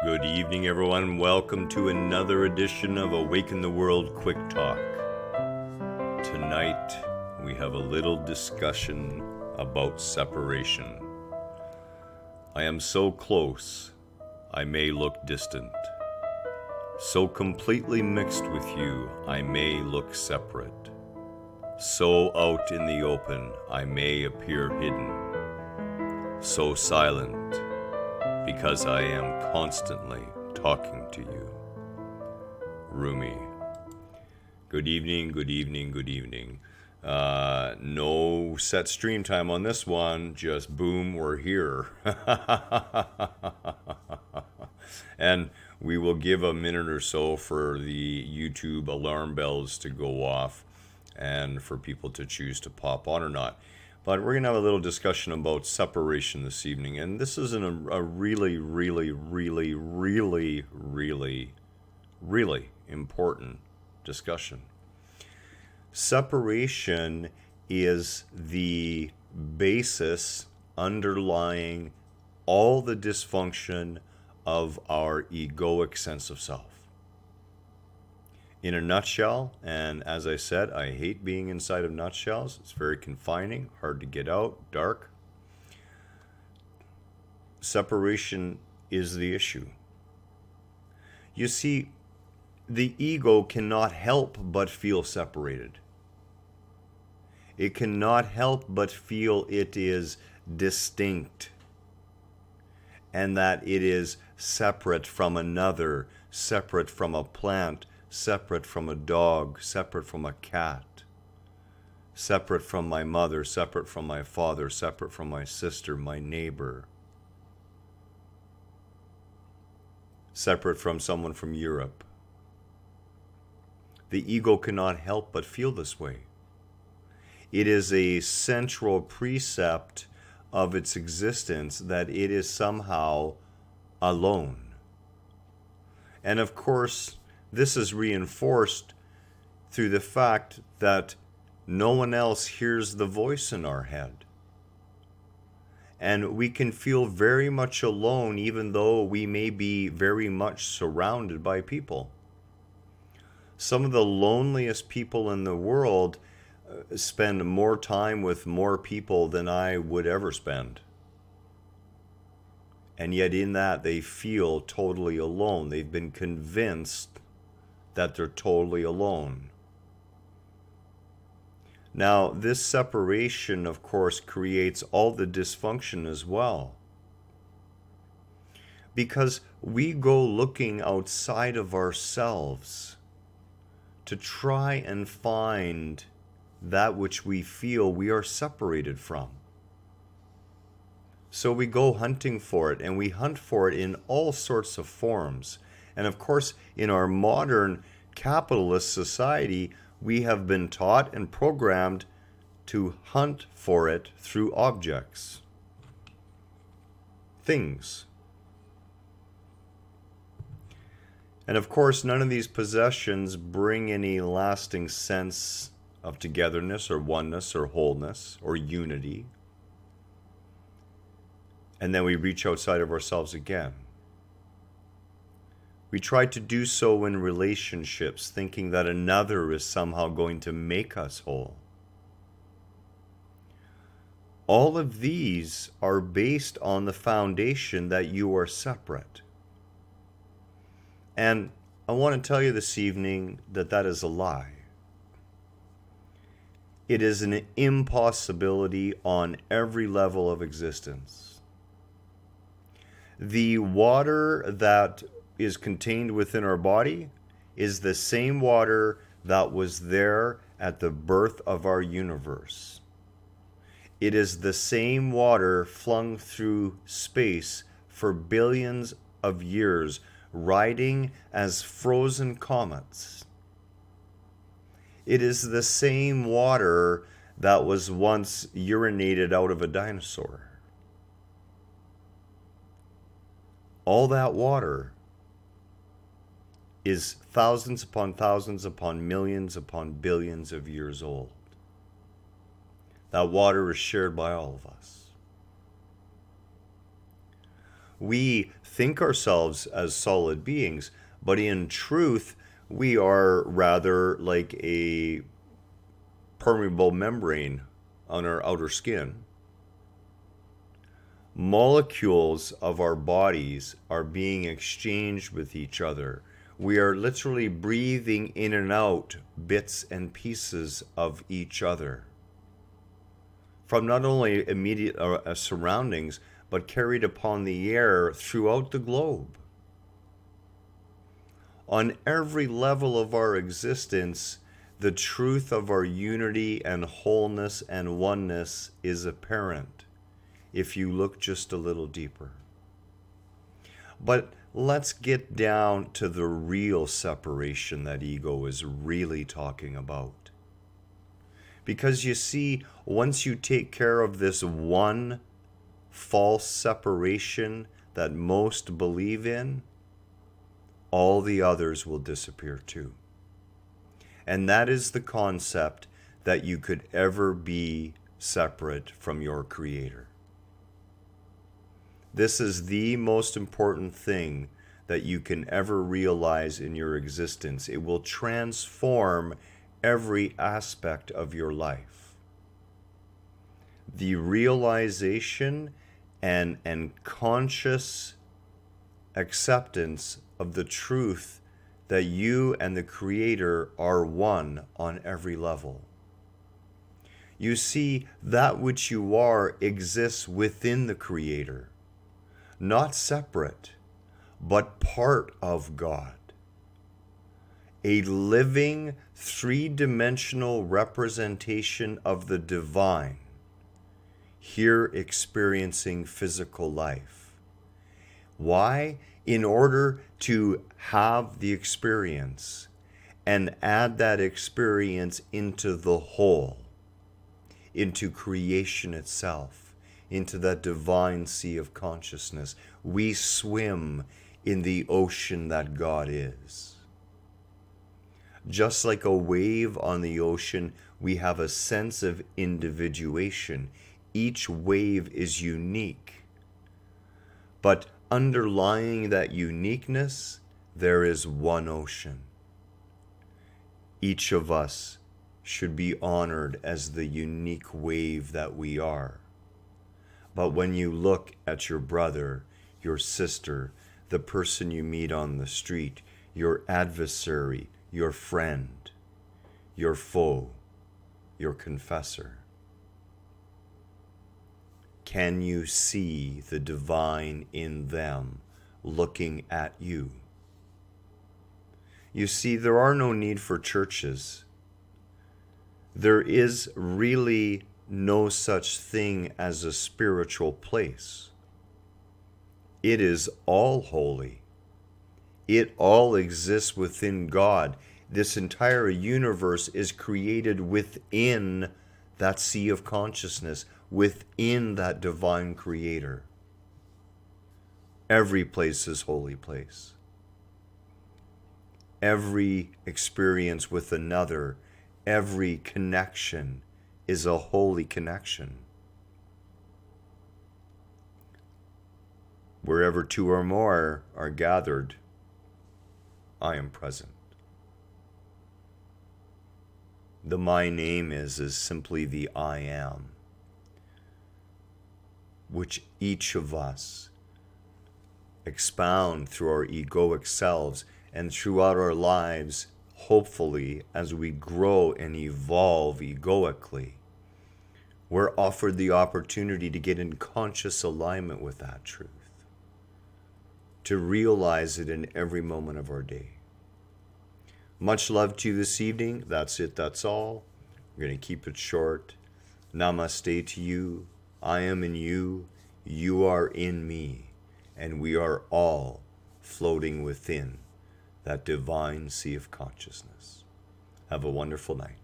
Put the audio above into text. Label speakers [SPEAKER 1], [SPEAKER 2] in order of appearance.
[SPEAKER 1] Good evening, everyone. Welcome to another edition of Awaken the World Quick Talk. Tonight, we have a little discussion about separation. I am so close, I may look distant. So completely mixed with you, I may look separate. So out in the open, I may appear hidden. So silent, because I am constantly talking to you. Rumi. Good evening, good evening, good evening. No set stream time on this one, just boom, we're here. And we will give a minute or so for the YouTube alarm bells to go off and for people to choose to pop on or not. But we're going to have a little discussion about separation this evening. And this is a really, really, really, really, really, really important discussion. Separation is the basis underlying all the dysfunction of our egoic sense of self. In a nutshell, and as I said, I hate being inside of nutshells. It's very confining, hard to get out, dark. Separation is the issue. You see, the ego cannot help but feel separated. It cannot help but feel it is distinct and that it is separate from another, separate from a plant, separate from a dog, separate from a cat, separate from my mother, separate from my father, separate from my sister, my neighbor, separate from someone from Europe. The ego cannot help but feel this way. It is a central precept of its existence that it is somehow alone. And of course, this is reinforced through the fact that no one else hears the voice in our head. And we can feel very much alone even though we may be very much surrounded by people. Some of the loneliest people in the world spend more time with more people than I would ever spend. And yet in that they feel totally alone. They've been convinced that they're totally alone. Now, this separation, of course, creates all the dysfunction as well. Because we go looking outside of ourselves to try and find that which we feel we are separated from. So we go hunting for it, and we hunt for it in all sorts of forms. And of course, in our modern capitalist society, we have been taught and programmed to hunt for it through objects, things. And of course, none of these possessions bring any lasting sense of togetherness or oneness or wholeness or unity. And then we reach outside of ourselves again. We try to do so in relationships, thinking that another is somehow going to make us whole. All of these are based on the foundation that you are separate. And I want to tell you this evening that that is a lie. It is an impossibility on every level of existence. The water that is contained within our body is the same water that was there at the birth of our universe. It is the same water flung through space for billions of years, riding as frozen comets. It is the same water that was once urinated out of a dinosaur. All that water is thousands upon millions upon billions of years old. That water is shared by all of us. We think ourselves as solid beings, but in truth, we are rather like a permeable membrane on our outer skin. Molecules of our bodies are being exchanged with each other. We are literally breathing in and out bits and pieces of each other from not only immediate surroundings, but carried upon the air throughout the globe. On every level of our existence, the truth of our unity and wholeness and oneness is apparent if you look just a little deeper. But let's get down to the real separation that ego is really talking about. Because you see, once you take care of this one false separation that most believe in, all the others will disappear too. And that is the concept that you could ever be separate from your Creator. This is the most important thing that you can ever realize in your existence. It will transform every aspect of your life. The realization and conscious acceptance of the truth that you and the Creator are one on every level. You see, that which you are exists within the Creator, not separate, but part of God. A living, three-dimensional representation of the divine, here experiencing physical life. Why? In order to have the experience and add that experience into the whole, into creation itself, into that divine sea of consciousness. We swim in the ocean that God is. Just like a wave on the ocean, we have a sense of individuation. Each wave is unique. But underlying that uniqueness, there is one ocean. Each of us should be honored as the unique wave that we are. But when you look at your brother, your sister, the person you meet on the street, your adversary, your friend, your foe, your confessor, can you see the divine in them looking at you? You see, there are no need for churches. There is really no such thing as a spiritual place. It is all holy. It all exists within God. This entire universe is created within that sea of consciousness, within that divine Creator. Every place is holy place. Every experience with another, every connection is a holy connection. Wherever two or more are gathered, I am present. The my name is simply the I am, which each of us expound through our egoic selves and throughout our lives, hopefully, as we grow and evolve egoically, we're offered the opportunity to get in conscious alignment with that truth, to realize it in every moment of our day. Much love to you this evening. That's it. That's all. We're going to keep it short. Namaste to you. I am in you. You are in me. And we are all floating within that divine sea of consciousness. Have a wonderful night.